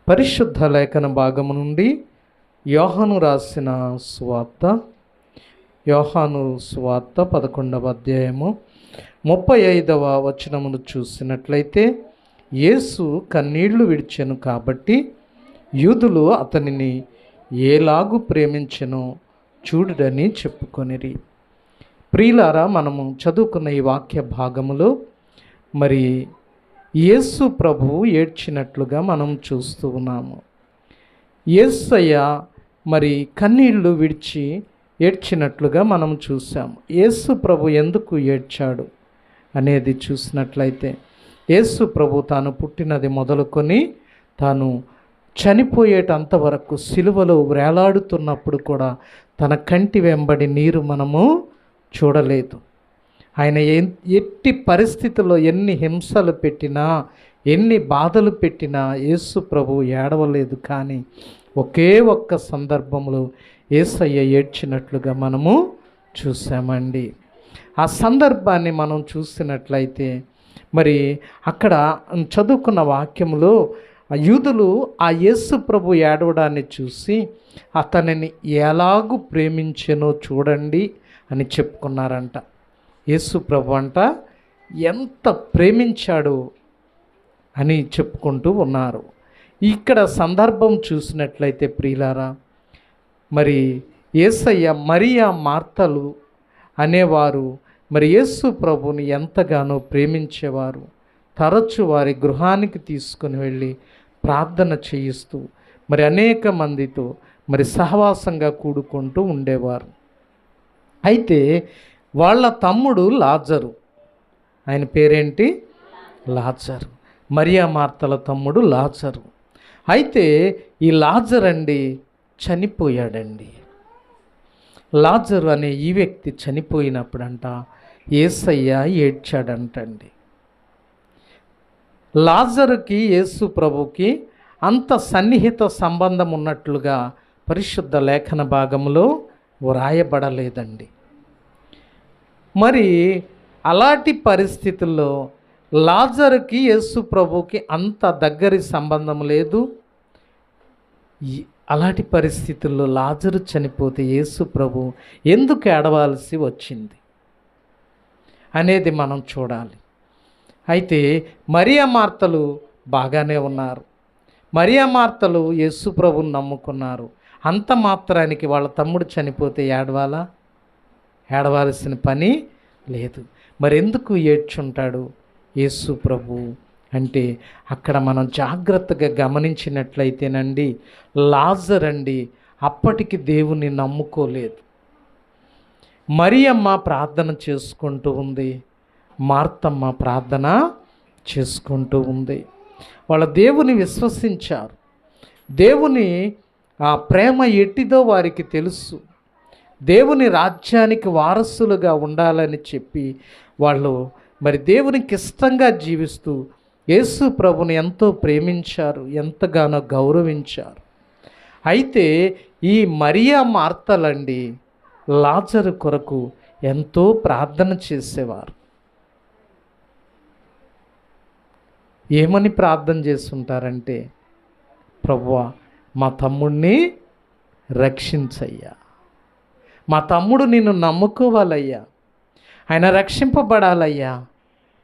పరిశుద్ధ లేఖన భాగము నుండి యోహాను రాసిన సువార్త, యోహాను సువార్త 11వ అధ్యాయము 35వ వచనమును చూసినట్లయితే, యేసు కన్నీళ్లు విడిచెను కాబట్టి యూదులు అతనిని ఏలాగు ప్రేమించెనో చూడుడని చెప్పుకొనిరి. ప్రియులారా, మనము చదువుకున్న ఈ వాక్య భాగములో మరి యేసు ప్రభువు ఏడ్చినట్లుగా మనం చూస్తూ ఉన్నాము. యేసయ్య మరి కన్నీళ్లు విడిచి ఏడ్చినట్లుగా మనం చూసాము. యేసు ప్రభు ఎందుకు ఏడ్చాడు అనేది చూసినట్లయితే, యేసు ప్రభు తాను పుట్టినది మొదలుకొని తాను చనిపోయేటంత వరకు సిలువలో వేలాడుతున్నప్పుడు కూడా తన కంటి వెంబడి నీరు మనము చూడలేదు. ఆయన ఎట్టి పరిస్థితుల్లో ఎన్ని హింసలు పెట్టినా, ఎన్ని బాధలు పెట్టినా యేసు ప్రభు ఏడవలేదు. కానీ ఒకే ఒక్క సందర్భంలో యేసయ్య ఏడ్చినట్లుగా మనము చూసామండి. ఆ సందర్భాన్ని మనం చూసినట్లయితే మరి అక్కడ చదువుకున్న వాక్యంలో యూదులు ఆ యేసు ప్రభు ఏడవడాన్ని చూసి అతనిని ఎలాగూ ప్రేమించెనో చూడండి అని చెప్పుకున్నారంట. యేసు ప్రభు అంట ఎంత ప్రేమించాడు అని చెప్పుకుంటూ ఉన్నారు. ఇక్కడ సందర్భం చూసినట్లయితే ప్రియులారా, మరి యేసయ్య మరియా మార్తలు అనేవారు మరి యేసు ప్రభుని ఎంతగానో ప్రేమించేవారు. తరచు వారి గృహానికి తీసుకుని వెళ్ళి ప్రార్థన చేయిస్తూ మరి అనేక మందితో మరి సహవాసంగా కూడుకుంటూ ఉండేవారు. అయితే వాళ్ళ తమ్ముడు లాజరు, ఆయన పేరేంటి? లాజరు. మరియా మార్తల తమ్ముడు లాజరు. అయితే ఈ లాజర్ అండి చనిపోయాడండి. లాజరు అనే ఈ వ్యక్తి చనిపోయినప్పుడంట యేసయ్య ఏడ్చాడంటండి. లాజరుకి యేసు ప్రభుకి అంత సన్నిహిత సంబంధం ఉన్నట్లుగా పరిశుద్ధ లేఖన భాగంలో వ్రాయబడలేదండి. మరి అలాంటి పరిస్థితుల్లో లాజరుకి యేసు ప్రభుకి అంత దగ్గరి సంబంధం లేదు. అలాంటి పరిస్థితుల్లో లాజరు చనిపోతే యేసు ప్రభు ఎందుకు ఏడవాల్సి వచ్చింది అనేది మనం చూడాలి. అయితే మరియా మార్తలు బాగానే ఉన్నారు. మరియా మార్తలు యేసు ప్రభుని నమ్ముకున్నారు. అంత మాత్రానికి వాళ్ళ తమ్ముడు చనిపోతే ఏడవాల్సిన పని లేదు. మరి ఎందుకు ఏడ్చుంటాడు యేసు ప్రభు అంటే, అక్కడ మనం జాగ్రత్తగా గమనించినట్లయితేనండి, లాజర్ అండి అప్పటికి దేవుని నమ్ముకోలేదు. మరియమ్మ ప్రార్థన చేసుకుంటూ ఉంది, మార్తమ్మ ప్రార్థన చేసుకుంటూ ఉంది. వాళ్ళ దేవుని విశ్వసించారు. దేవుని ఆ ప్రేమ ఎట్టిదో వారికి తెలుసు. దేవుని రాజ్యానికి వారసులుగా ఉండాలని చెప్పి వాళ్ళు మరి దేవునికి ఇష్టంగా జీవిస్తూ యేసు ప్రభుని ఎంతో ప్రేమించారు, ఎంతగానో గౌరవించారు. అయితే ఈ మరియా మార్తలండి లాజరు కొరకు ఎంతో ప్రార్థన చేసేవారు. ఏమని ప్రార్థన చేస్తుంటారంటే, ప్రభువా మా తమ్ముడిని రక్షించయ్యా, మా తమ్ముడు నిన్ను నమ్ముకోవాలయ్యా, ఆయన రక్షింపబడాలయ్యా,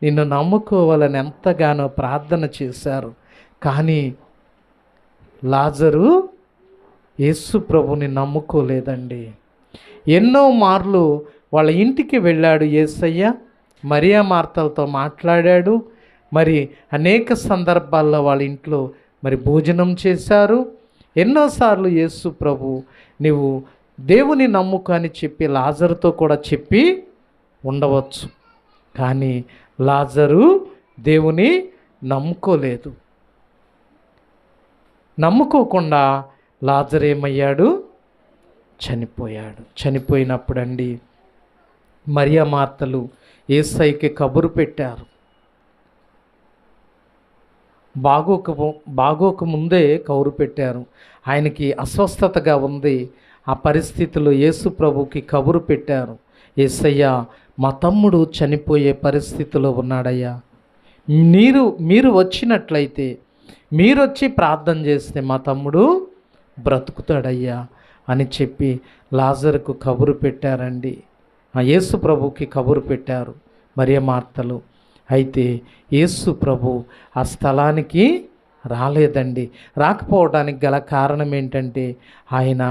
నిన్ను నమ్ముకోవాలని ఎంతగానో ప్రార్థన చేశారు. కానీ లాజరు యేసు ప్రభుని నమ్ముకోలేదండి. ఎన్నో మార్లు వాళ్ళ ఇంటికి వెళ్ళాడు యేసయ్య, మరియా మార్తలతో మాట్లాడాడు. మరి అనేక సందర్భాల్లో వాళ్ళ ఇంట్లో మరి భోజనం చేశారు. ఎన్నోసార్లు యేసు ప్రభు నీవు దేవుని నమ్ముకు అని చెప్పి లాజరుతో కూడా చెప్పి ఉండవచ్చు. కానీ లాజరు దేవుని నమ్ముకోలేదు. నమ్ముకోకుండా లాజరు ఏమయ్యాడు? చనిపోయాడు. చనిపోయినప్పుడండి మరియా మార్తలు యేసయ్యకి కబురు పెట్టారు. బాగోక ముందే కబురు పెట్టారు. ఆయనకి అస్వస్థతగా ఉంది. ఆ పరిస్థితిలో యేసు ప్రభుకి కబురు పెట్టారు. యేసయ్య మా తమ్ముడు చనిపోయే పరిస్థితిలో ఉన్నాడయ్యా, మీరు వచ్చినట్లయితే మీరొచ్చి ప్రార్థన చేస్తే మా తమ్ముడు బ్రతుకుతాడయ్యా అని చెప్పి లాజరుకు కబురు పెట్టారండి. యేసు ప్రభుకి కబురు పెట్టారు మరియ మార్తలు. అయితే యేసు ప్రభు ఆ స్థలానికి రాలేదండి. రాకపోవడానికి గల కారణం ఏంటంటే ఆయన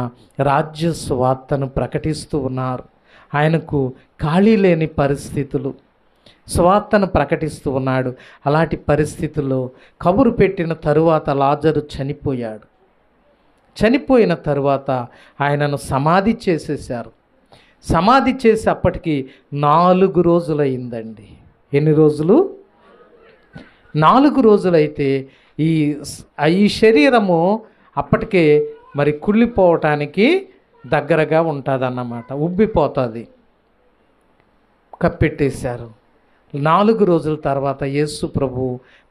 రాజ్య సువార్తను ప్రకటిస్తూ ఉన్నారు. ఆయనకు ఖాళీ లేని పరిస్థితులు, సువార్తను ప్రకటిస్తూ ఉన్నాడు. అలాంటి పరిస్థితుల్లో కబురు పెట్టిన తరువాత లాజరు చనిపోయాడు. చనిపోయిన తరువాత ఆయనను సమాధి చేసేశారు. సమాధి చేసి అప్పటికి 4 రోజులైందండి. ఎన్ని రోజులు? 4 రోజులైతే ఈ శరీరము అప్పటికే మరి కుళ్ళిపోవటానికి దగ్గరగా ఉంటుందన్నమాట, ఉబ్బిపోతుంది. కప్పెట్టేశారు. 4 రోజుల తర్వాత యేసు ప్రభు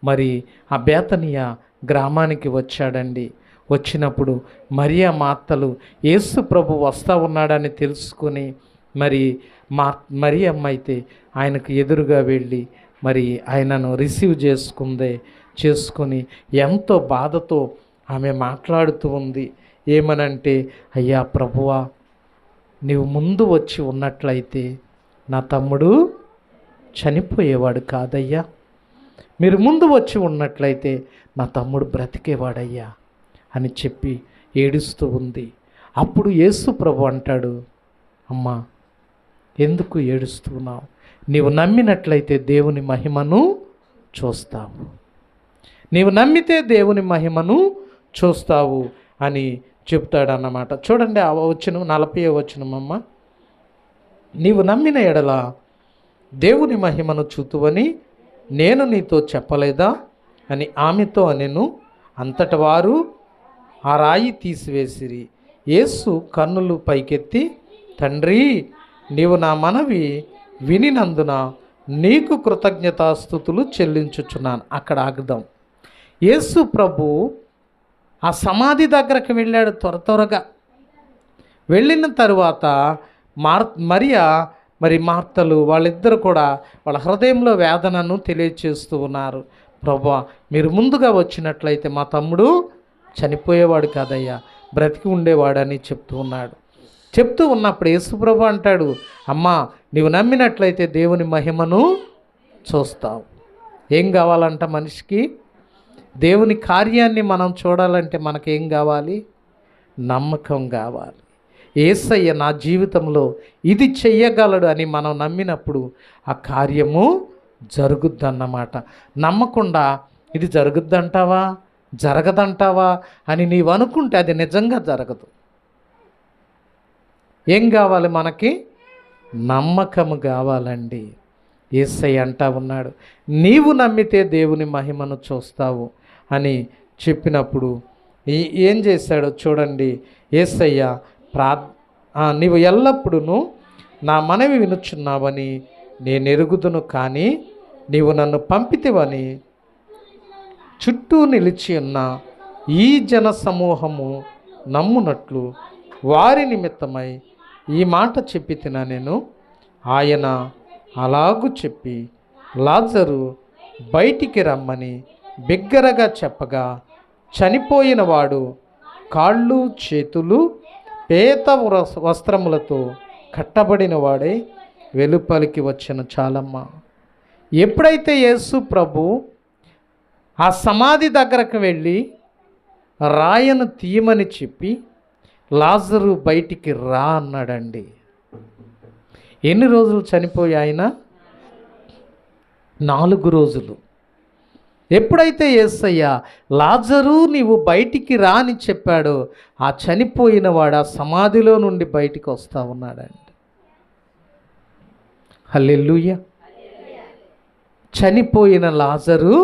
మరి ఆ బేతనియా గ్రామానికి వచ్చాడండి. వచ్చినప్పుడు మరియా మార్తలు యేసు ప్రభు వస్తూ ఉన్నాడని తెలుసుకొని మరి అమ్మ అయితే ఆయనకు ఎదురుగా వెళ్ళి మరి ఆయనను రిసీవ్ చేసుకొని ఎంతో బాధతో ఆమె మాట్లాడుతూ ఉంది. ఏమనంటే, అయ్యా ప్రభువా, నీవు ముందు వచ్చి ఉన్నట్లయితే నా తమ్ముడు చనిపోయేవాడు కాదయ్యా. మీరు ముందు వచ్చి ఉన్నట్లయితే నా తమ్ముడు బ్రతికేవాడయ్యా అని చెప్పి ఏడుస్తూ ఉంది. అప్పుడు యేసు ప్రభు అంటాడు, అమ్మా ఎందుకు ఏడుస్తున్నావు? నీవు నమ్మినట్లయితే దేవుని మహిమను చూస్తావు. నీవు నమ్మితే దేవుని మహిమను చూస్తావు అని చెప్తాడన్నమాట. చూడండి ఆ వచనం 40వ వచనం. అమ్మ నీవు నమ్మిన ఎడల దేవుని మహిమను చూతువని నేను నీతో చెప్పలేదా అని ఆమెతో అనెను. అంతట వారు ఆ రాయి తీసివేసిరి. యేసు కన్నులు పైకెత్తి, తండ్రి, నీవు నా మనవి వినినందున నీకు కృతజ్ఞతాస్తుతులు చెల్లించుచున్నాను. అక్కడ ఆగుదాం. యేసు ప్రభు ఆ సమాధి దగ్గరకు వెళ్ళాడు. త్వరగా వెళ్ళిన తరువాత మరి మార్తలు వాళ్ళిద్దరు కూడా వాళ్ళ హృదయంలో వేదనను తెలియచేస్తూ ఉన్నారు. ప్రభువా, మీరు ముందుగా వచ్చినట్లయితే మా తమ్ముడు చనిపోయేవాడు కాదయ్యా, బ్రతికి ఉండేవాడని చెప్తూ ఉన్నాడు. చెప్తూ ఉన్నప్పుడు యేసుప్రభు అంటాడు, అమ్మా నీవు నమ్మినట్లయితే దేవుని మహిమను చూస్తావు. ఏం కావాలంట మనిషికి? దేవుని కార్యాన్ని మనం చూడాలంటే మనకేం కావాలి? నమ్మకం కావాలి. యేసయ్య నా జీవితంలో ఇది చెయ్యగలడు అని మనం నమ్మినప్పుడు ఆ కార్యము జరుగుద్దన్నమాట. నమ్మకుండా ఇది జరుగుద్దంటావా, జరగదంటావా అని నీవు అనుకుంటే అది నిజంగా జరగదు. ఏం కావాలి మనకి? నమ్మకము కావాలండి. యేసయ్య అంటా ఉన్నాడు, నీవు నమ్మితే దేవుని మహిమను చూస్తావు అని చెప్పినప్పుడు ఏం చేశాడో చూడండి. యేసయ్య నీవు ఎల్లప్పుడూ నా మనవి వినుచున్నావని నేను ఎరుగుదును, కానీ నీవు నన్ను పంపితివని చుట్టూ నిలిచి ఉన్న ఈ జన సమూహము నమ్మునట్లు వారి నిమిత్తమై ఈ మాట చెప్పి తినా నేను. ఆయన అలాగూ చెప్పి లాజరు బయటికి రమ్మని బిగ్గరగా చెప్పగా, చనిపోయిన వాడు కాళ్ళు చేతులు పేత వస్త్రములతో కట్టబడిన వాడే వెలుపలికి వచ్చిన. చాలమ్మ. ఎప్పుడైతే యేసు ప్రభు ఆ సమాధి దగ్గరకు వెళ్ళి రాయను తీయమని చెప్పి లాజరు బయటికి రా అన్నాడండి. ఎన్ని రోజులు చనిపోయి ఆయన? 4 రోజులు. ఎప్పుడైతే యేసయ్య లాజరు నీవు బయటికి రా అని చెప్పాడో ఆ చనిపోయిన వాడు ఆ సమాధిలో నుండి బయటికి వస్తూ ఉన్నాడండి. హల్లెలూయా. చనిపోయిన లాజరు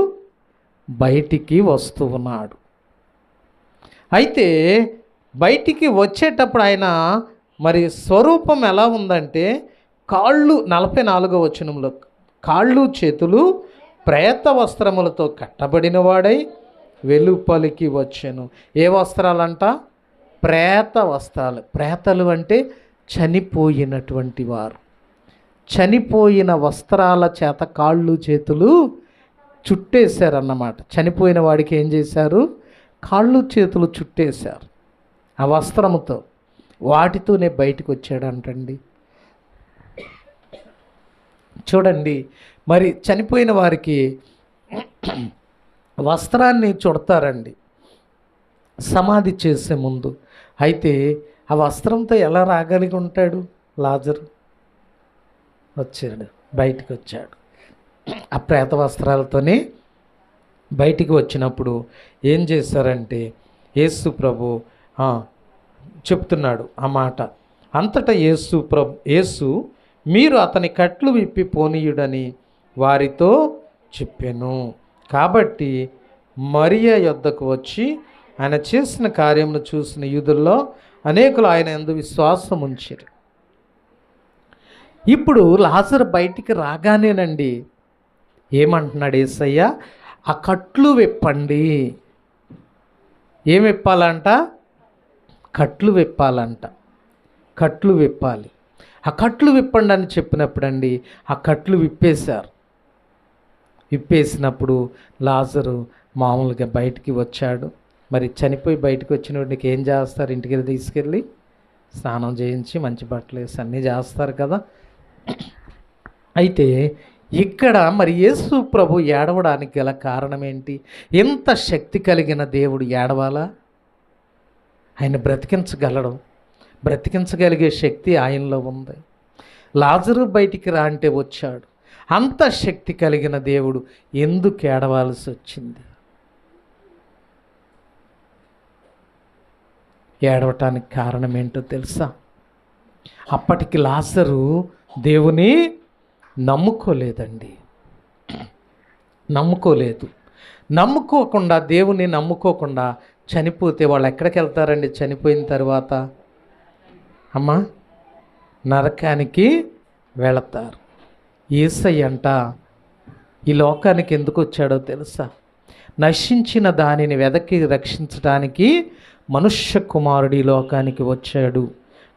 బయటికి వస్తూ ఉన్నాడు. అయితే బయటికి వచ్చేటప్పుడు ఆయన మరి స్వరూపం ఎలా ఉందంటే, కాళ్ళు 44వ వచనంలో కాళ్ళు చేతులు ప్రేత వస్త్రములతో కట్టబడిన వాడై వెలుపలికి వచ్చెను. ఏ వస్త్రాలంట? ప్రేత వస్త్రాలు. ప్రేతలు అంటే చనిపోయినటువంటి వారు. చనిపోయిన వస్త్రాల చేత కాళ్ళు చేతులు చుట్టేశారన్నమాట. చనిపోయిన వాడికి ఏం చేశారు? కాళ్ళు చేతులు చుట్టేశారు ఆ వస్త్రముతో. వాటితోనే బయటకు వచ్చాడంటండి. చూడండి, మరి చనిపోయిన వారికి వస్త్రాన్ని చుడతారండి సమాధి చేసే ముందు. అయితే ఆ వస్త్రంతో ఎలా రాగలిగి ఉంటాడు లాజరు? వచ్చాడు, బయటికి వచ్చాడు. ఆ ప్రేత వస్త్రాలతోనే బయటికి వచ్చినప్పుడు ఏం చేశారంటే యేసు ప్రభు చెప్తున్నాడు ఆ మాట. అంతటా యేసు మీరు అతని కట్లు విప్పి పోనీయుడని వారితో చెప్పాను. కాబట్టి మరియ యొద్దకు వచ్చి ఆయన చేసిన కార్యమును చూసిన యూదుల్లో అనేకులు ఆయన యందు విశ్వాసం ఉంచారు. ఇప్పుడు లాజరు బయటికి రాగానేనండి ఏమంటున్నాడు యేసయ్య? ఆ కట్లు విప్పండి. ఏం విప్పాలంట? కట్లు విప్పాలంట. కట్లు విప్పాలి. ఆ కట్లు విప్పండి అని చెప్పినప్పుడండి ఆ కట్లు విప్పేశారు. విప్పేసినప్పుడు లాజరు మామూలుగా బయటికి వచ్చాడు. మరి చనిపోయి బయటకు వచ్చిన వాడికి ఏం చేస్తారు? ఇంటికి తీసుకెళ్ళి స్నానం చేయించి మంచి బట్టలు వేసి అన్నీ చేస్తారు కదా. అయితే ఇక్కడ మరి యేసు ప్రభు ఏడవడానికి గల కారణం ఏంటి? ఎంత శక్తి కలిగిన దేవుడు ఏడవాలా? ఆయన బ్రతికించగలడు. బ్రతికించగలిగే శక్తి ఆయనలో ఉంది. లాజరు బయటికి రా అంటే వచ్చాడు. అంత శక్తి కలిగిన దేవుడు ఎందుకు ఏడవాల్సి వచ్చింది? ఏడవటానికి కారణం ఏంటో తెలుసా? అప్పటికి లాజరు దేవుని నమ్ముకోలేదండి. నమ్ముకోకుండా దేవుని నమ్ముకోకుండా చనిపోతే వాళ్ళు ఎక్కడికి వెళ్తారండి? చనిపోయిన తర్వాత అమ్మా నరకానికి వెళతారు. యేసయ్య అంట ఈ లోకానికి ఎందుకు వచ్చాడో తెలుసా? నశించిన దానిని వెదకి రక్షించడానికి మనుష్య కుమారుడు ఈ లోకానికి వచ్చాడు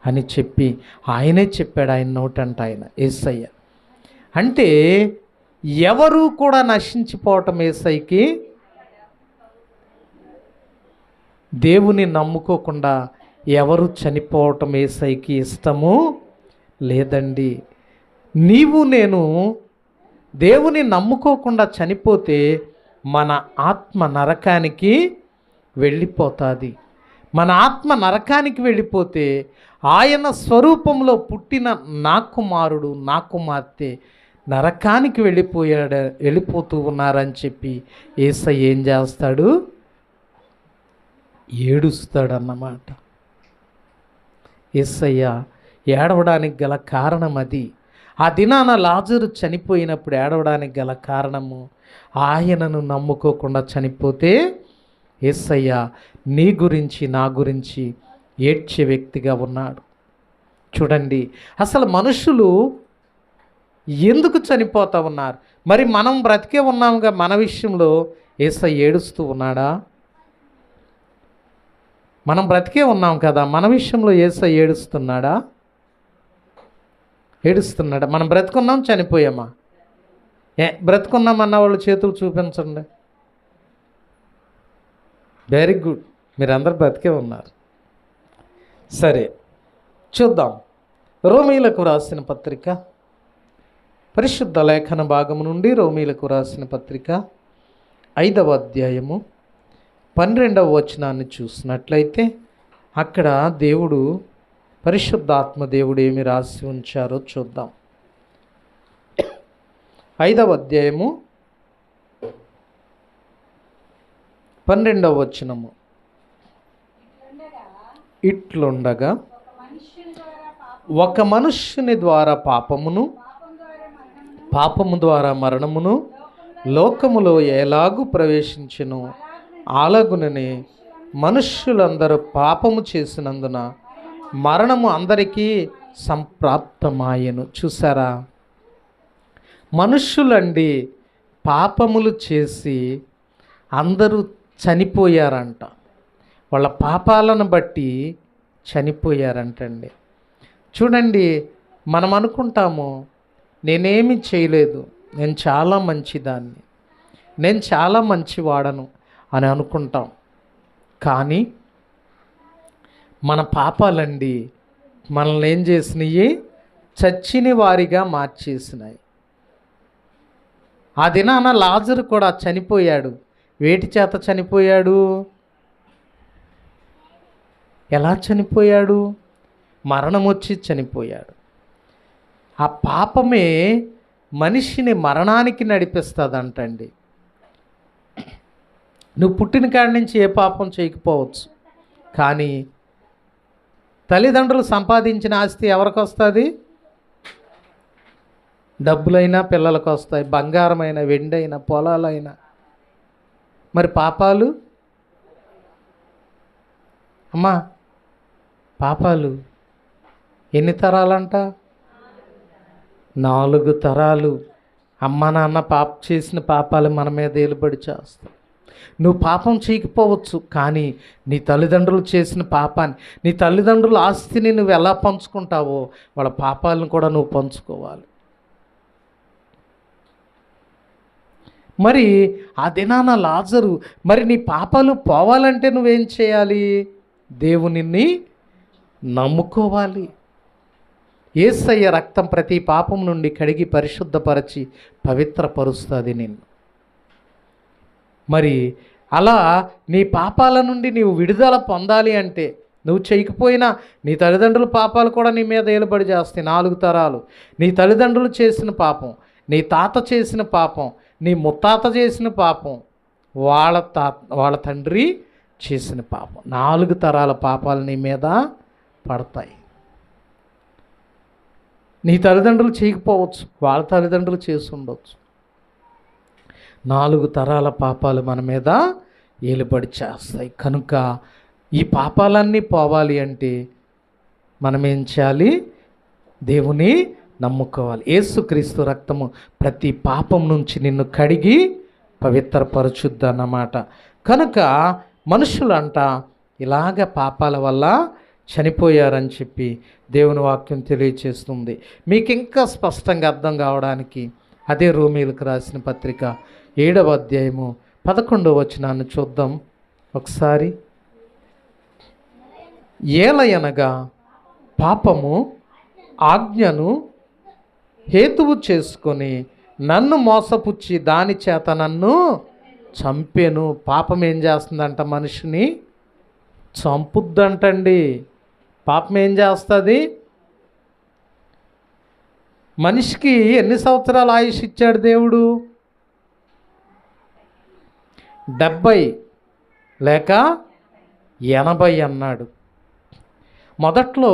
అని చెప్పి ఆయనే చెప్పాడు. ఆయన నోటంట ఆయన యేసయ్య. అంటే ఎవరు కూడా నశించిపోవటం యేసయ్యకి, దేవుని నమ్ముకోకుండా ఎవరు చనిపోవటం యేసయ్యకి ఇష్టము లేదండి. నీవు నేను దేవుని నమ్ముకోకుండా చనిపోతే మన ఆత్మ నరకానికి వెళ్ళిపోతుంది. మన ఆత్మ నరకానికి వెళ్ళిపోతే ఆయన స్వరూపంలో పుట్టిన నా కుమారుడు నా కుమార్తె నరకానికి వెళ్ళిపోతూ ఉన్నారని చెప్పి యేసయ్య ఏం చేస్తాడు? ఏడుస్తాడన్నమాట. యేసయ్య ఏడవడానికి గల కారణం అది. ఆ దినాన లాజరు చనిపోయినప్పుడు ఏడవడానికి గల కారణము ఆయనను నమ్ముకోకుండా చనిపోతే యేసయ్య నీ గురించి నా గురించి ఏడ్చే వ్యక్తిగా ఉన్నాడు. చూడండి, అసలు మనుషులు ఎందుకు చనిపోతూ ఉన్నారు? మరి మనం బ్రతికే ఉన్నాముగా, మన విషయంలో యేసయ్య ఏడుస్తూ ఉన్నాడా? మనం బ్రతికే ఉన్నాం కదా, మన విషయంలో యేసయ్య ఏడుస్తున్నాడా? ఏడుస్తున్నాడా? మనం బ్రతుకున్నాం, చనిపోయామా? బ్రతుకున్నామన్న వాళ్ళు చేతులు చూపించండి. వెరీ గుడ్, మీరందరూ బ్రతికే ఉన్నారు. సరే, చూద్దాం. రోమీలకు రాసిన పత్రిక, పరిశుద్ధ లేఖన భాగము నుండి రోమీలకు రాసిన పత్రిక 5వ అధ్యాయము 12వ వచనాన్ని చూసినట్లయితే అక్కడ దేవుడు, పరిశుద్ధాత్మ దేవుడు ఏమి రాసి ఉంచారో చూద్దాం. 5వ అధ్యాయము 12వ వచనము. ఇట్లుండగా ఒక మనుష్యుని ద్వారా పాపము ద్వారా మరణమును లోకములో ఎలాగూ ప్రవేశించెను, అలాగుననే మనుష్యులందరూ పాపము చేసినందున మరణము అందరికీ సంప్రాప్తమాయెను. చూసారా? మనుష్యులండి పాపములు చేసి అందరూ చనిపోయారంట. వాళ్ళ పాపాలను బట్టి చనిపోయారంటండి. చూడండి, మనం అనుకుంటాము నేనేమి చేయలేదు, నేను చాలా మంచిదాన్ని, నేను చాలా మంచివాడను అని అనుకుంటాం. కానీ మన పాపాలండి మనల్ని ఏం చేసినాయి? చచ్చిన వారిగా మార్చేసినాయి. ఆ దినాన లాజరు కూడా చనిపోయాడు. వేటి చేత చనిపోయాడు? ఎలా చనిపోయాడు? మరణం వచ్చి చనిపోయాడు. ఆ పాపమే మనిషిని మరణానికి నడిపిస్తుందంటండి. నువ్వు పుట్టిన కాడి నుంచి ఏ పాపం చేయకపోవచ్చు, కానీ తల్లిదండ్రులు సంపాదించిన ఆస్తి ఎవరికి వస్తుంది? డబ్బులైనా పిల్లలకు వస్తాయి, బంగారమైన, వెండైనా, పొలాలైనా. మరి పాపాలు అమ్మా, పాపాలు ఎన్ని తరాలంట? 4 తరాలు. అమ్మ నాన్న చేసిన పాపాలు మన మీద ఏలుబడి చేస్తాయి. నువ్వు పాపం చేయకపోవచ్చు, కానీ నీ తల్లిదండ్రులు చేసిన పాపాన్ని, నీ తల్లిదండ్రుల ఆస్తిని నువ్వు ఎలా పంచుకుంటావో వాళ్ళ పాపాలను కూడా నువ్వు పంచుకోవాలి. మరి ఆ దినాన లాజరు, మరి నీ పాపాలు పోవాలంటే నువ్వేం చేయాలి? దేవునిని నమ్ముకోవాలి. యేసయ్య రక్తం ప్రతి పాపం నుండి కడిగి పరిశుద్ధపరచి పవిత్రపరుస్తుంది నిన్ను. మరి అలా నీ పాపాల నుండి నీవు విడుదల పొందాలి అంటే, నువ్వు చేయకపోయినా నీ తల్లిదండ్రుల పాపాలు కూడా నీ మీద ఏలుబడి చేస్తాయి. 4 తరాలు. నీ తల్లిదండ్రులు చేసిన పాపం, నీ తాత చేసిన పాపం, నీ ముత్తాత చేసిన పాపం, వాళ్ళ తండ్రి చేసిన పాపం, 4 తరాల పాపాలు నీ మీద పడతాయి. నీ తల్లిదండ్రులు చేయకపోవచ్చు, వాళ్ళ తల్లిదండ్రులు చేసి ఉండవచ్చు. 4 తరాల పాపాలు మన మీద ఏలుబడి చేస్తాయి. కనుక ఈ పాపాలన్నీ పోవాలి అంటే మనం ఏం చేయాలి? దేవుని నమ్ముకోవాలి. యేసుక్రీస్తు రక్తము ప్రతి పాపం నుంచి నిన్ను కడిగి పవిత్రపరచుద్ది అన్నమాట. కనుక మనుషులంట ఇలాగ పాపాల వల్ల చనిపోయారని చెప్పి దేవుని వాక్యం తెలియచేస్తుంది. మీకు ఇంకా స్పష్టంగా అర్థం కావడానికి అదే రోమీయులకు రాసిన పత్రిక 7వ అధ్యాయము 11వ వచనాన్ని చూద్దాం ఒకసారి. ఏలయనగా పాపము ఆజ్ఞను హేతువు చేసుకొని నన్ను మోసపుచ్చి దాని చేత నన్ను చంపెను. పాపం ఏం చేస్తుందంట? మనిషిని చంపుద్దంటండి. పాపం ఏం చేస్తుంది? మనిషికి ఎన్ని సంవత్సరాల ఆయుష్ ఇచ్చాడు దేవుడు? 70 లేక 80 అన్నాడు. మొదట్లో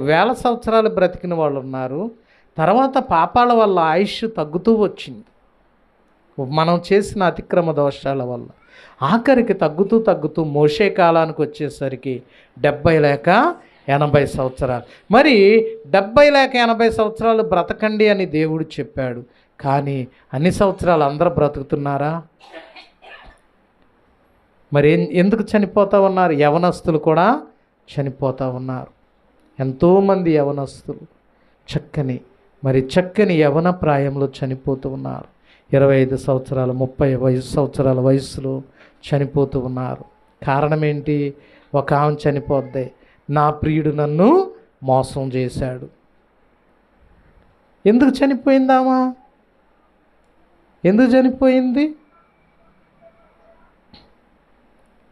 వేల సంవత్సరాలు బ్రతికిన వాళ్ళు ఉన్నారు. తర్వాత పాపాల వల్ల ఆయుష్ తగ్గుతూ వచ్చింది, మనం చేసిన అతిక్రమ దోషాల వల్ల. ఆఖరికి తగ్గుతూ మోషే కాలానికి వచ్చేసరికి 70 లేక 80 సంవత్సరాలు. మరి 70 లేక 80 సంవత్సరాలు బ్రతకండి అని దేవుడు చెప్పాడు. కానీ అన్ని సంవత్సరాలు అందరూ బ్రతుకుతున్నారా? మరి ఎందుకు చనిపోతూ ఉన్నారు? యవనస్తులు కూడా చనిపోతూ ఉన్నారు. ఎంతోమంది యవనస్తులు చక్కని యవన ప్రాయంలో చనిపోతూ ఉన్నారు. 25 సంవత్సరాలు 30 సంవత్సరాల వయసులో చనిపోతూ ఉన్నారు. కారణం ఏంటి? ఒక ఆమె చనిపోద్ది, నా ప్రియుడు నన్ను మోసం చేశాడు. ఎందుకు చనిపోయిందామా? ఎందుకు చనిపోయింది?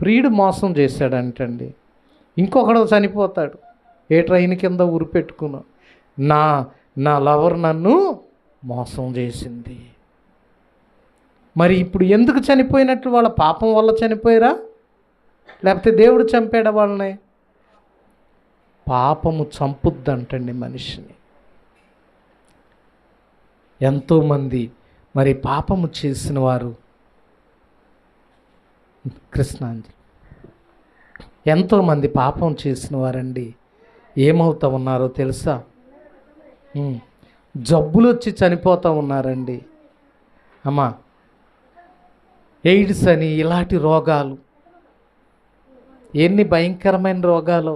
ప్రియుడు మోసం చేశాడంటండి. ఇంకొకడు చనిపోతాడు, ఏ ట్రైన్ కింద ఉరిపెట్టుకున్నా, నా లవర్ నన్ను మోసం చేసింది. మరి ఇప్పుడు ఎందుకు చనిపోయినట్లు? వాళ్ళ పాపం వల్ల చనిపోయారా, లేకపోతే దేవుడు చంపాడా వాళ్ళని? పాపము చంపుద్దంటండి మనిషిని. ఎంతోమంది మరి పాపము చేసిన వారు, కృష్ణాంజలి, ఎంతోమంది పాపం చేసిన వారండి ఏమవుతూ ఉన్నారో తెలుసా? జబ్బులు వచ్చి చనిపోతూ ఉన్నారండి. అమ్మా, ఎయిడ్స్ అని ఇలాంటి రోగాలు, ఎన్ని భయంకరమైన రోగాలు.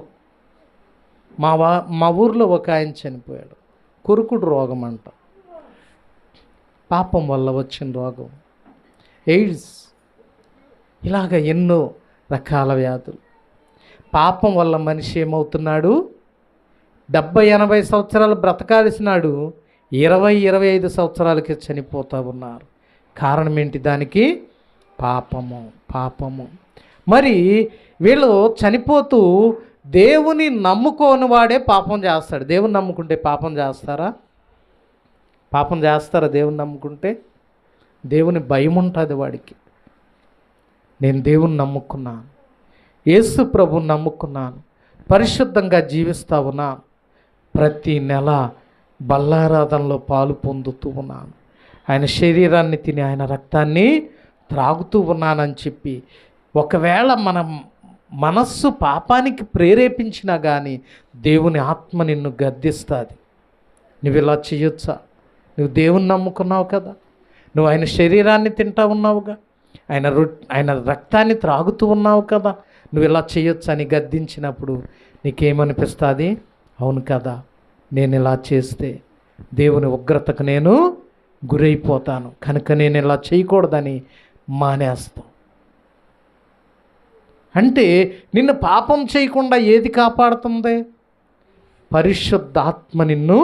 మా ఊర్లో ఒక ఆయన చనిపోయాడు, కురుకుడు రోగం అంట. పాపం వల్ల వచ్చిన రోగం. ఎయిడ్స్, ఇలాగ ఎన్నో రకాల వ్యాధులు. పాపం వల్ల మనిషి ఏమవుతున్నాడు? 70-80 సంవత్సరాలు బ్రతకాల్సినాడు 20-25 సంవత్సరాలకి చనిపోతూ ఉన్నారు. కారణం ఏంటి దానికి? పాపము. మరి వీళ్ళు చనిపోతూ దేవుని నమ్ముకోని వాడే పాపం చేస్తాడు. దేవుని నమ్ముకుంటే పాపం చేస్తారా? దేవుని నమ్ముకుంటే? దేవుని భయం ఉంటుంది వాడికి. నేను దేవుని నమ్ముకున్నాను, యేసు ప్రభుని నమ్ముకున్నాను, పరిశుద్ధంగా జీవిస్తూ ఉన్నాను, ప్రతి నెల బల్లారాధనలో పాలు పొందుతూ ఉన్నాను, ఆయన శరీరాన్ని తిని ఆయన రక్తాన్ని త్రాగుతూ ఉన్నానని చెప్పి, ఒకవేళ మనం మనస్సు పాపానికి ప్రేరేపించినా కానీ దేవుని ఆత్మ నిన్ను గద్దిస్తుంది. నువ్వు ఇలా చేయొచ్చా? నువ్వు దేవుని నమ్ముకున్నావు కదా, నువ్వు ఆయన శరీరాన్ని తింటా ఉన్నావుగా, ఆయన రక్తాన్ని త్రాగుతూ ఉన్నావు కదా, నువ్వు ఇలా చేయొచ్చా అని గద్దించినప్పుడు నీకేమనిపిస్తుంది? అవును కదా, నేను ఇలా చేస్తే దేవుని ఉగ్రతకు నేను గురైపోతాను, కనుక నేను ఇలా చేయకూడదని మానేస్తాం. అంటే నిన్ను పాపం చేయకుండా ఏది కాపాడుతుంది? పరిశుద్ధాత్మ నిన్ను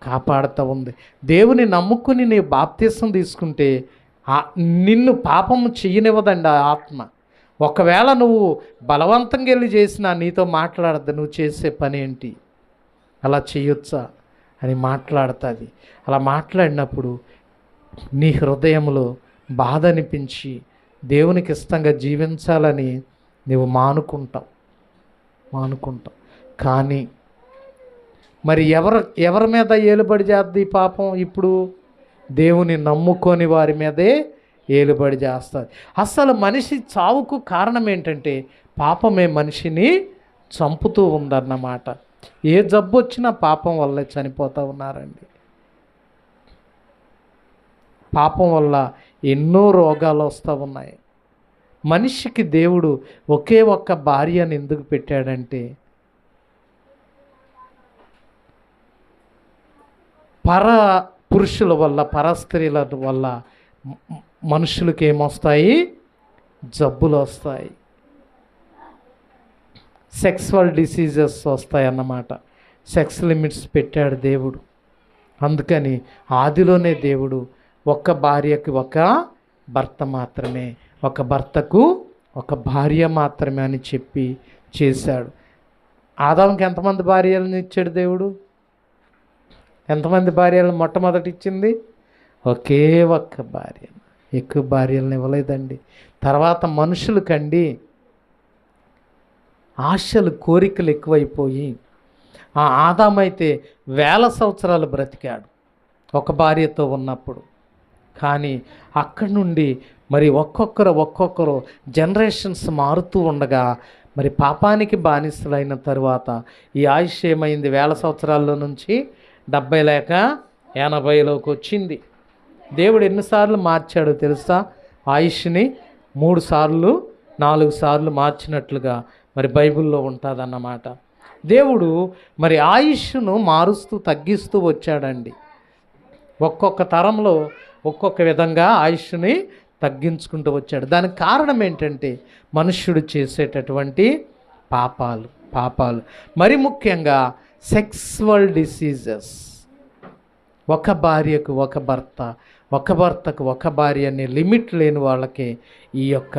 కాపాడుతూ ఉంది. దేవుని నమ్ముకుని నీ బాప్తిసం తీసుకుంటే నిన్ను పాపము చెయ్యనివ్వదండి ఆ ఆత్మ. ఒకవేళ నువ్వు బలవంతంగా వెళ్ళి చేసినా నీతో మాట్లాడద్దు, నువ్వు చేసే పని ఏంటి, అలా చేయొచ్చా అని మాట్లాడుతుంది. అలా మాట్లాడినప్పుడు నీ హృదయంలో బాధ అనిపించి దేవునికి ఇష్టంగా జీవించాలని నువ్వు మానుకుంటావు. కానీ మరి ఎవరి మీద ఏలుబడి చేద్ది ఈ పాపం? ఇప్పుడు దేవుని నమ్ముకొని వారి మీదే ఏలుబడి చేస్తుంది. అసలు మనిషి చావుకు కారణం ఏంటంటే పాపమే మనిషిని చంపుతూ ఉందన్నమాట. ఏ జబ్బు వచ్చినా పాపం వల్లే చనిపోతూ ఉన్నారండి. పాపం వల్ల ఎన్నో రోగాలు వస్తూ ఉన్నాయి. మనిషికి దేవుడు ఒకే ఒక్క భార్యను ఎందుకు పెట్టాడంటే పర పురుషుల వల్ల, పర స్త్రీల వల్ల మనుషులకి ఏమొస్తాయి? జబ్బులు వస్తాయి, సెక్సువల్ డిసీజెస్ వస్తాయి అన్నమాట. సెక్స్ లిమిట్స్ పెట్టాడు దేవుడు. అందుకని ఆదిలోనే దేవుడు ఒక్క భార్యకి ఒక భర్త మాత్రమే, ఒక భర్తకు ఒక భార్య మాత్రమే అని చెప్పి చేశాడు. ఆదాముకి ఎంతమంది భార్యలను ఇచ్చాడు దేవుడు? ఎంతమంది భార్యలను మొట్టమొదటి ఇచ్చింది? ఒకే ఒక్క భార్య, ఎక్కువ భార్యలను ఇవ్వలేదండి. తర్వాత మనుషులకండి ఆశలు, కోరికలు ఎక్కువైపోయి ఆదామైతే 1000 సంవత్సరాలు బ్రతికాడు ఒక భార్యతో ఉన్నప్పుడు. కానీ అక్కడి నుండి మరి ఒక్కొక్కరు జనరేషన్స్ మారుతూ ఉండగా మరి పాపానికి బానిసలైన తరువాత ఈ ఆయుష్ ఏమైంది? 1000 సంవత్సరాల్లో నుంచి 70 లేక 80లోకి వచ్చింది. దేవుడు ఎన్నిసార్లు మార్చాడో తెలుసా? ఆయుష్ని 3 సార్లు 4 సార్లు మార్చినట్లుగా మరి బైబిల్లో ఉంటుందన్నమాట. దేవుడు మరి ఆయుష్ను మారుస్తూ తగ్గిస్తూ వచ్చాడండి. ఒక్కొక్క తరంలో ఒక్కొక్క విధంగా ఆయుష్ని తగ్గించుకుంటూ వచ్చాడు. దానికి కారణం ఏంటంటే మనుష్యుడు చేసేటటువంటి పాపాలు మరి ముఖ్యంగా సెక్సువల్ డిసీజెస్. ఒక భార్యకు ఒక భర్త, ఒక భర్తకు ఒక భార్య అనే లిమిట్ లేని వాళ్ళకి ఈ యొక్క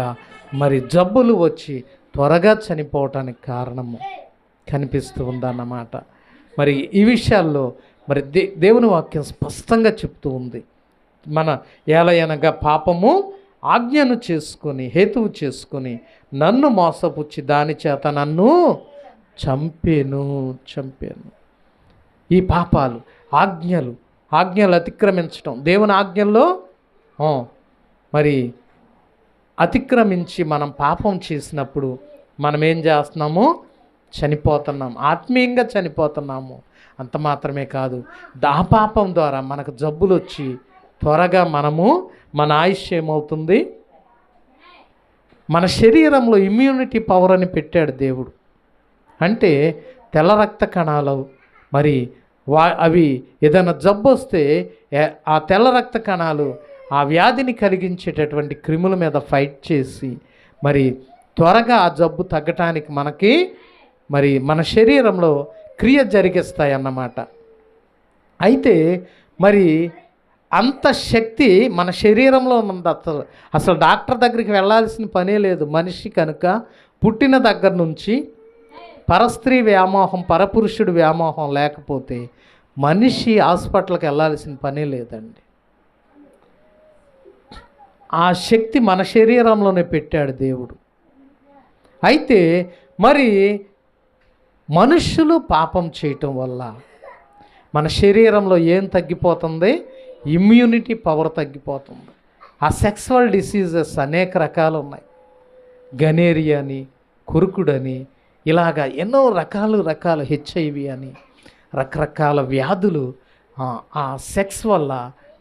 మరి జబ్బులు వచ్చి త్వరగా చనిపోవటానికి కారణము కనిపిస్తూ ఉందన్నమాట. మరి ఈ విషయాల్లో మరి దేవుని వాక్యం స్పష్టంగా చెప్తూ ఉంది. మన ఏలయనగా పాపము ఆజ్ఞను చేసుకొని, హేతువు చేసుకొని నన్ను మోసపుచ్చి దాని చేత నన్ను చంపేను. ఈ పాపాలు, ఆజ్ఞలు అతిక్రమించటం, దేవుని ఆజ్ఞల్లో మరి అతిక్రమించి మనం పాపం చేసినప్పుడు మనం ఏం చేస్తున్నాము? చనిపోతున్నాం, ఆత్మీయంగా చనిపోతున్నాము. అంత మాత్రమే కాదు, ఆ పాపం ద్వారా మనకు జబ్బులు వచ్చి త్వరగా మన ఆయుష్ ఏమవుతుంది? మన శరీరంలో ఇమ్యూనిటీ పవర్ అని పెట్టాడు దేవుడు. అంటే తెల్ల రక్త కణాలు మరి అవి ఏదైనా జబ్బు వస్తే ఆ తెల్ల రక్త కణాలు ఆ వ్యాధిని కలిగించేటటువంటి క్రిముల మీద ఫైట్ చేసి మరి త్వరగా ఆ జబ్బు తగ్గటానికి మనకి మరి మన శరీరంలో క్రియ జరిగిస్తాయి అన్నమాట. అయితే మరి అంత శక్తి మన శరీరంలో ఉంది. అసలు డాక్టర్ దగ్గరికి వెళ్ళాల్సిన పనే లేదు. మనిషి కనుక పుట్టిన దగ్గర నుంచి పరస్త్రీ వ్యామోహం, పరపురుషుడు వ్యామోహం లేకపోతే మనిషి హాస్పిటల్కి వెళ్ళాల్సిన పనే లేదండి. ఆ శక్తి మన శరీరంలోనే పెట్టాడు దేవుడు. అయితే మరి మనుష్యులు పాపం చేయటం వల్ల మన శరీరంలో ఏం తగ్గిపోతుంది? ఇమ్యూనిటీ పవర్ తగ్గిపోతుంది. ఆ సెక్సువల్ డిసీజెస్ అనేక రకాలు ఉన్నాయి. గనేరియా అని, కురుకుడని, ఇలాగా ఎన్నో రకాల HIV అని రకరకాల వ్యాధులు ఆ సెక్స్ వల్ల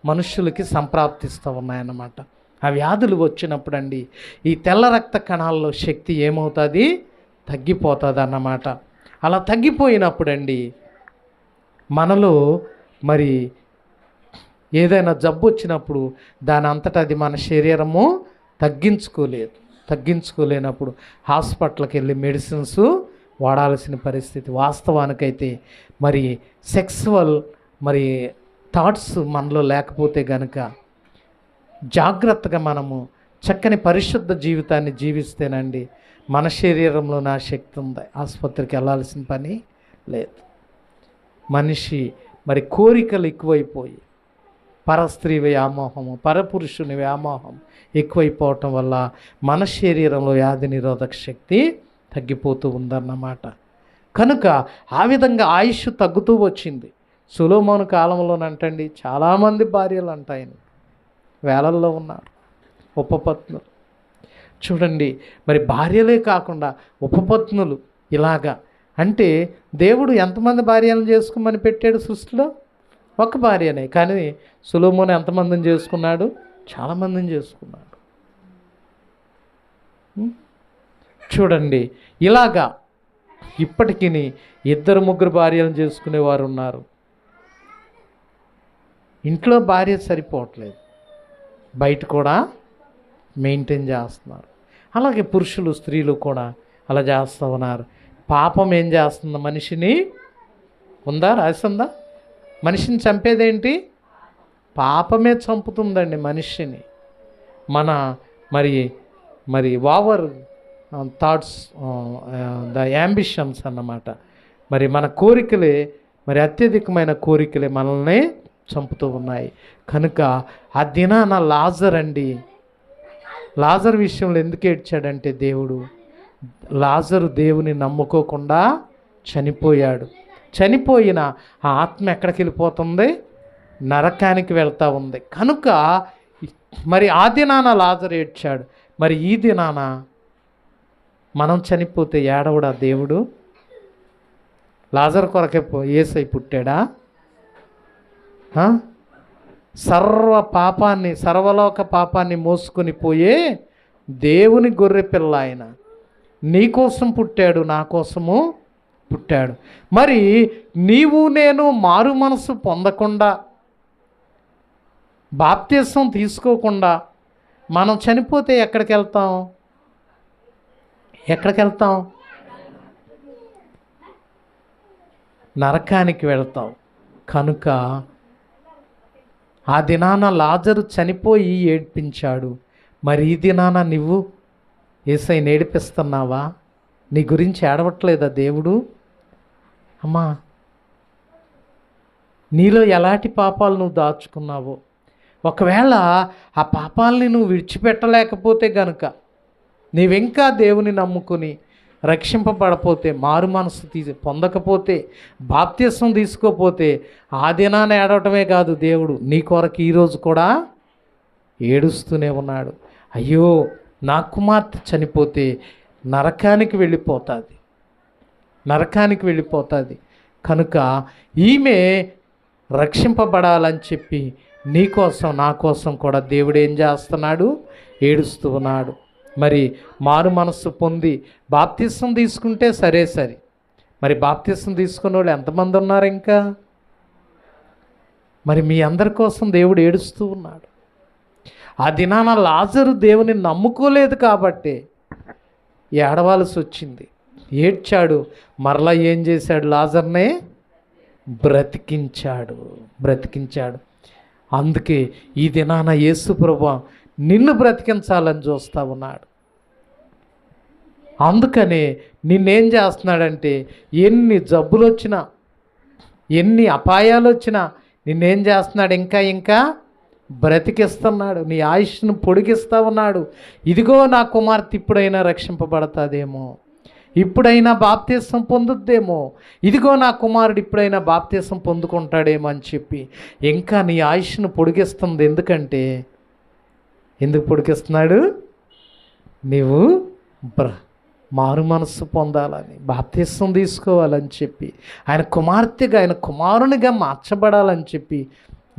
మనుషులకి సంప్రాప్తిస్తూ ఉన్నాయన్నమాట. ఆ వ్యాధులు వచ్చినప్పుడు అండి ఈ తెల్ల రక్త కణాల్లో శక్తి ఏమవుతుంది? తగ్గిపోతుంది అన్నమాట. అలా తగ్గిపోయినప్పుడు అండి మనలో మరి ఏదైనా జబ్బు వచ్చినప్పుడు దాని అంతటా అది మన శరీరము తగ్గించుకోలేనప్పుడు హాస్పిటల్కి వెళ్ళి మెడిసిన్స్ వాడాల్సిన పరిస్థితి. వాస్తవానికైతే మరి సెక్సువల్ మరి థాట్స్ మనలో లేకపోతే గనుక జాగ్రత్తగా మనము చక్కని పరిశుద్ధ జీవితాన్ని జీవిస్తేనండి మన శరీరంలో నా శక్తి ఉంది, ఆసుపత్రికి వెళ్ళాల్సిన పని లేదు. మనిషి మరి కోరికలు ఎక్కువైపోయి పరస్త్రీ వ్యామోహము, పరపురుషుని వ్యామోహం ఎక్కువైపోవటం వల్ల మన శరీరంలో వ్యాధి నిరోధక శక్తి తగ్గిపోతూ ఉందన్నమాట. కనుక ఆ విధంగా ఆయుష్ తగ్గుతూ వచ్చింది. సొలొమోను కాలంలోనంటండి చాలామంది భార్యలు అంటాయని వేలల్లో ఉన్నారు ఉపపత్నులు. చూడండి మరి భార్యలే కాకుండా ఉపపత్నులు ఇలాగా. అంటే దేవుడు ఎంతమంది భార్యలను చేసుకోమని పెట్టాడు సృష్టిలో? ఒక భార్యనే. కానీ సొలొమోను ఎంతమందిని చేసుకున్నాడు? చాలామందిని చేసుకున్నాడు. చూడండి ఇలాగా ఇప్పటికీ 2-3 భార్యలను చేసుకునేవారు ఉన్నారు. ఇంట్లో భార్య సరిపోవట్లేదు, బయట కూడా మెయింటైన్ చేస్తున్నారు. అలాగే పురుషులు స్త్రీలు కూడా అలా చేస్తూ ఉన్నారు. పాపం ఏం చేస్తుంది? మనిషిని రాసిందా? మనిషిని చంపేదేంటి? పాపమే చంపుతుందండి మనిషిని. మన మరి ఓవర్ థాట్స్, ద యాంబిషన్స్ అన్నమాట. మరి మన కోరికలే, మరి అత్యధికమైన కోరికలే మనల్ని చంపుతూ ఉన్నాయి. కనుక ఆ దినాన లాజర్ విషయంలో ఎందుకు ఏడ్చాడంటే దేవుడు, లాజరు దేవుని నమ్ముకోకుండా చనిపోయాడు. చనిపోయిన ఆ ఆత్మ ఎక్కడికి వెళ్ళిపోతుంది? నరకానికి వెళ్తూ ఉంది. కనుక మరి ఆ దినాన లాజరు ఏడ్చాడు. మరి ఈ దినాన మనం చనిపోతే ఏడవడా దేవుడు? లాజరు కొరకే యేసై పుట్టాడా? సర్వలోక పాపాన్ని మోసుకొని పోయే దేవుని గొర్రె పిల్ల ఆయన నీకోసం పుట్టాడు, నా కోసము పుట్టాడు. మరి నీవు నేను మారు మనసు పొందకుండా, బాప్తిసం తీసుకోకుండా మనం చనిపోతే ఎక్కడికి వెళ్తాం? నరకానికి వెళ్తాం. కనుక ఆ దినాన లాజరు చనిపోయి ఏడ్పించాడు. మరి ఈ దినాన నువ్వు యేసయ్యని ఏడిపిస్తున్నావా? నీ గురించి ఏడవట్లేదా దేవుడు? అమ్మా, నీలో ఎలాంటి పాపాలు నువ్వు దాచుకున్నావో, ఒకవేళ ఆ పాపాలని నువ్వు విడిచిపెట్టలేకపోతే గనుక, నీవింకా దేవుని నమ్ముకుని రక్షింపబడపోతే, మారు మనసు పొందకపోతే, బాప్తిసం తీసుకోపోతే ఆ దినాన ఏడవటమే కాదు, దేవుడు నీ కొరకు ఈరోజు కూడా ఏడుస్తూనే ఉన్నాడు. అయ్యో నా కుమార్తె చనిపోతే నరకానికి వెళ్ళిపోతుంది. కనుక ఈమె రక్షింపబడాలని చెప్పి నీ కోసం నా కోసం కూడా దేవుడు ఏం చేస్తున్నాడు? ఏడుస్తూ ఉన్నాడు. మరి మారు మనస్సు పొంది బాప్తిసం తీసుకుంటే సరే. మరి బాప్తిసం తీసుకున్న వాళ్ళు ఎంతమంది ఉన్నారు ఇంకా? మరి మీ అందరి కోసం దేవుడు ఏడుస్తూ ఉన్నాడు. ఆ దినాన లాజరు దేవుని నమ్ముకోలేదు కాబట్టి ఏడవాల్సి వచ్చింది. ఏడ్చాడు. మరలా ఏం చేశాడు? లాజర్నే బ్రతికించాడు. అందుకే ఈ దినాన యేసు ప్రభువా నిన్ను బ్రతికించాలని చూస్తూ ఉన్నాడు. అందుకనే నిన్నేం చేస్తున్నాడంటే ఎన్ని జబ్బులు వచ్చినా, ఎన్ని అపాయాలు వచ్చినా నిన్నేం చేస్తున్నాడు? ఇంకా బ్రతికిస్తున్నాడు. నీ ఆయుష్ను పొడిగిస్తూ ఉన్నాడు. ఇదిగో నా కుమార్తె ఇప్పుడైనా రక్షింపబడతాదేమో, ఇప్పుడైనా బాప్తీసం పొందుద్దేమో, ఇదిగో నా కుమారుడు ఇప్పుడైనా బాప్తీసం పొందుకుంటాడేమో అని చెప్పి ఇంకా నీ ఆయుష్ను పొడిగిస్తుంది. ఎందుకు పొడిగిస్తున్నాడు? నీవు మారు మనస్సు పొందాలని, బాప్తీసం తీసుకోవాలని చెప్పి, ఆయన కుమార్తెగా, ఆయన కుమారునిగా మార్చబడాలని చెప్పి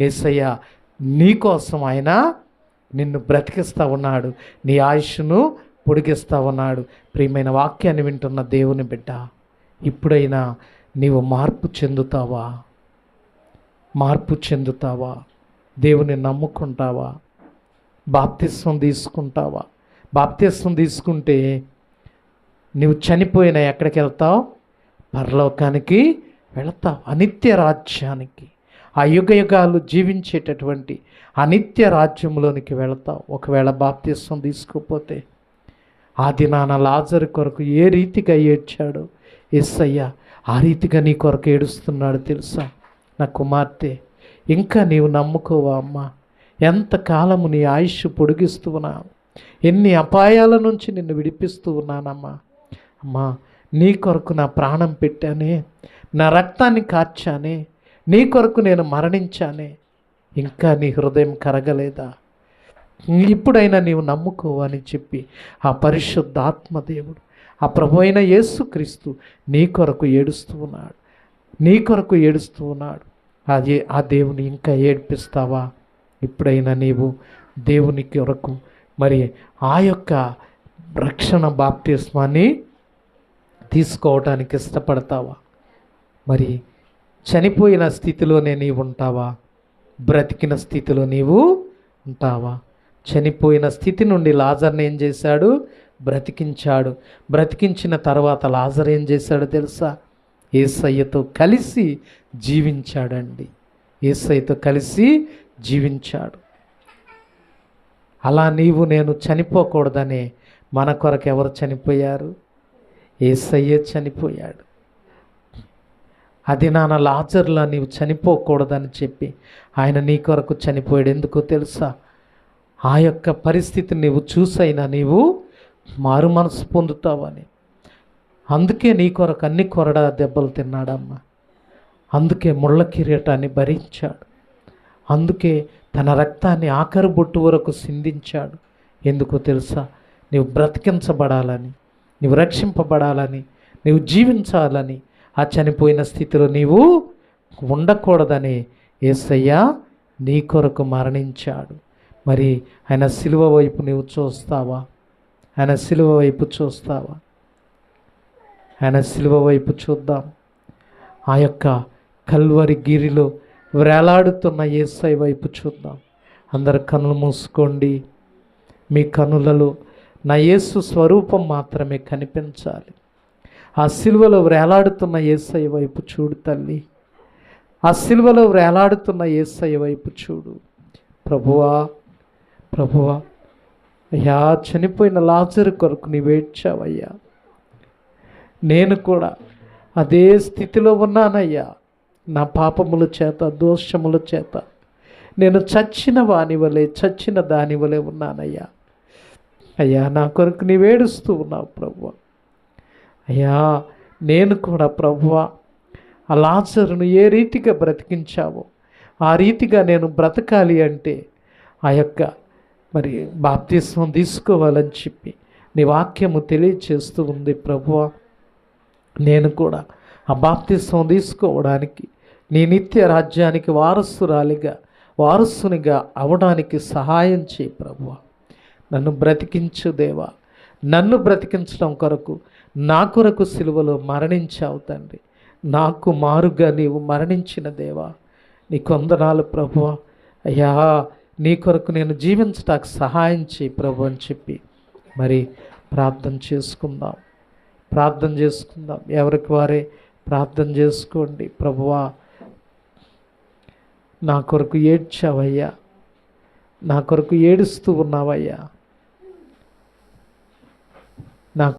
యేసయ్య నీకోసం ఆయన నిన్ను బ్రతికిస్తూ ఉన్నాడు, నీ ఆయుష్ను పొడిగిస్తూ ఉన్నాడు. ప్రియమైన వాక్యాన్ని వింటున్న దేవుని బిడ్డ, ఇప్పుడైనా నీవు మార్పు చెందుతావా? దేవుని నమ్ముకుంటావా? బాప్తిస్వం తీసుకుంటావా? బాప్తిస్వం తీసుకుంటే నువ్వు చనిపోయినా ఎక్కడికి వెళ్తావు? పరలోకానికి వెళతావు, అనిత్య రాజ్యానికి, ఆ యుగాలు జీవించేటటువంటి అనిత్య రాజ్యంలోనికి వెళతావు. ఒకవేళ బాప్తిస్వం తీసుకోకపోతే ఆ దినాన లాజరు కొరకు ఏ రీతిగా ఏడ్చాడో యేసయ్య ఆ రీతిగా నీ కొరకు ఏడుస్తున్నాడు తెలుసా? నా కుమార్తె, ఇంకా నీవు నమ్ముకోవా అమ్మా? ఎంతకాలము నీ ఆయుష్ పొడిగిస్తూ ఉన్నాను, ఎన్ని అపాయాల నుంచి నిన్ను విడిపిస్తూ ఉన్నానమ్మా. అమ్మా, నీ కొరకు నా ప్రాణం పెట్టానే, నా రక్తాన్ని కార్చానే, నీ కొరకు నేను మరణించానే, ఇంకా నీ హృదయం కరగలేదా? ఇప్పుడైనా నీవు నమ్ముకోవని చెప్పి ఆ పరిశుద్ధాత్మ దేవుడు, ఆ ప్రభు అయిన యేసుక్రీస్తు నీ కొరకు ఏడుస్తూ ఉన్నాడు. ఆ దేవుని ఇంకా ఏడ్పిస్తావా? ఇప్పుడైనా నీవు దేవుని కొరకు మరి ఆ యొక్క రక్షణ బాప్తిస్మాన్ని తీసుకోవటానికి ఇష్టపడతావా? మరి చనిపోయిన స్థితిలోనే నీవు ఉంటావా? బ్రతికిన స్థితిలో నీవు ఉంటావా? చనిపోయిన స్థితి నుండి లాజర్ని ఏం చేశాడు? బ్రతికించిన తర్వాత లాజర్ ఏం చేశాడో తెలుసా? యేసయ్యతో కలిసి జీవించాడండి. యేసయ్యతో కలిసి జీవించాడు. అలా నీవు నేను చనిపోకూడదనే మన కొరకు ఎవరు చనిపోయారు? యేసయ్యే చనిపోయాడు. అది నాన్న లాజర్లా నీవు చనిపోకూడదని చెప్పి ఆయన నీ కొరకు చనిపోయాడు. ఎందుకో తెలుసా? ఆ యొక్క పరిస్థితిని నీవు చూసైనా నీవు మారు మనసు పొందుతావని. అందుకే నీ కొరకు అన్ని కొరడా దెబ్బలు తిన్నాడమ్మా. అందుకే ముళ్ళ కిరీటాన్ని భరించాడు. అందుకే తన రక్తాన్ని ఆఖరి బొట్టు వరకు సిందించాడు. ఎందుకో తెలుసా? నీవు బ్రతికించబడాలని, నీవు రక్షింపబడాలని, నీవు జీవించాలని, ఆ చనిపోయిన స్థితిలో నీవు ఉండకూడదని యేసయ్య నీ కొరకు మరణించాడు. మరి ఆయన సిలువ వైపు నీవు చూస్తావా? ఆయన సిలువ వైపు చూద్దాం. ఆ యొక్క కల్వరి గిరిలో వేలాడుతున్న యేసయ్య వైపు చూద్దాం. అందరు కన్నులు మూసుకోండి. మీ కన్నులలో నా యేసు స్వరూపం మాత్రమే కనిపించాలి. ఆ సిలువలో వేలాడుతున్న యేసయ్య వైపు చూడు తల్లి. ఆ సిలువలో వేలాడుతున్న యేసయ్య వైపు చూడు. ప్రభువా, అయ్యా, చనిపోయిన లాజరు కొరకు నీవేడ్చావయ్యా. నేను కూడా అదే స్థితిలో ఉన్నానయ్యా. నా పాపముల చేత, దోషముల చేత నేను చచ్చిన దాని వలె ఉన్నానయ్యా. అయ్యా, నా కొరకు నీవేడుస్తూ ఉన్నావు ప్రభువా. అయ్యా, నేను కూడా ప్రభువా ఆ లాజరును ఏ రీతిగా బ్రతికించావో ఆ రీతిగా నేను బ్రతకాలి అంటే ఆ యొక్క మరి బాప్తిస్మం తీసుకోవాలని చెప్పి నీ వాక్యము తెలియచేస్తూ ఉంది ప్రభువా. నేను కూడా ఆ బాప్తిస్మం తీసుకోవడానికి, నీ నిత్య రాజ్యానికి వారసునిగా అవడానికి సహాయం చేయి ప్రభువా. నన్ను బ్రతికించు దేవా. నన్ను బ్రతికించడం కొరకు నా కొరకు సిలువలో మరణించావు తండ్రి. నాకు మారుగా నీవు మరణించిన దేవా, నీ వందనాలు ప్రభువా. అయ్యా, నీ కొరకు నేను జీవించటానికి సహాయం చేయి ప్రభు అని చెప్పి మరి ప్రార్థన చేసుకుందాం. ఎవరికి వారే ప్రార్థన చేసుకోండి. ప్రభువా, నా కొరకు ఏడ్చావయ్యా, నా కొరకు ఏడుస్తూ ఉన్నావయ్యా,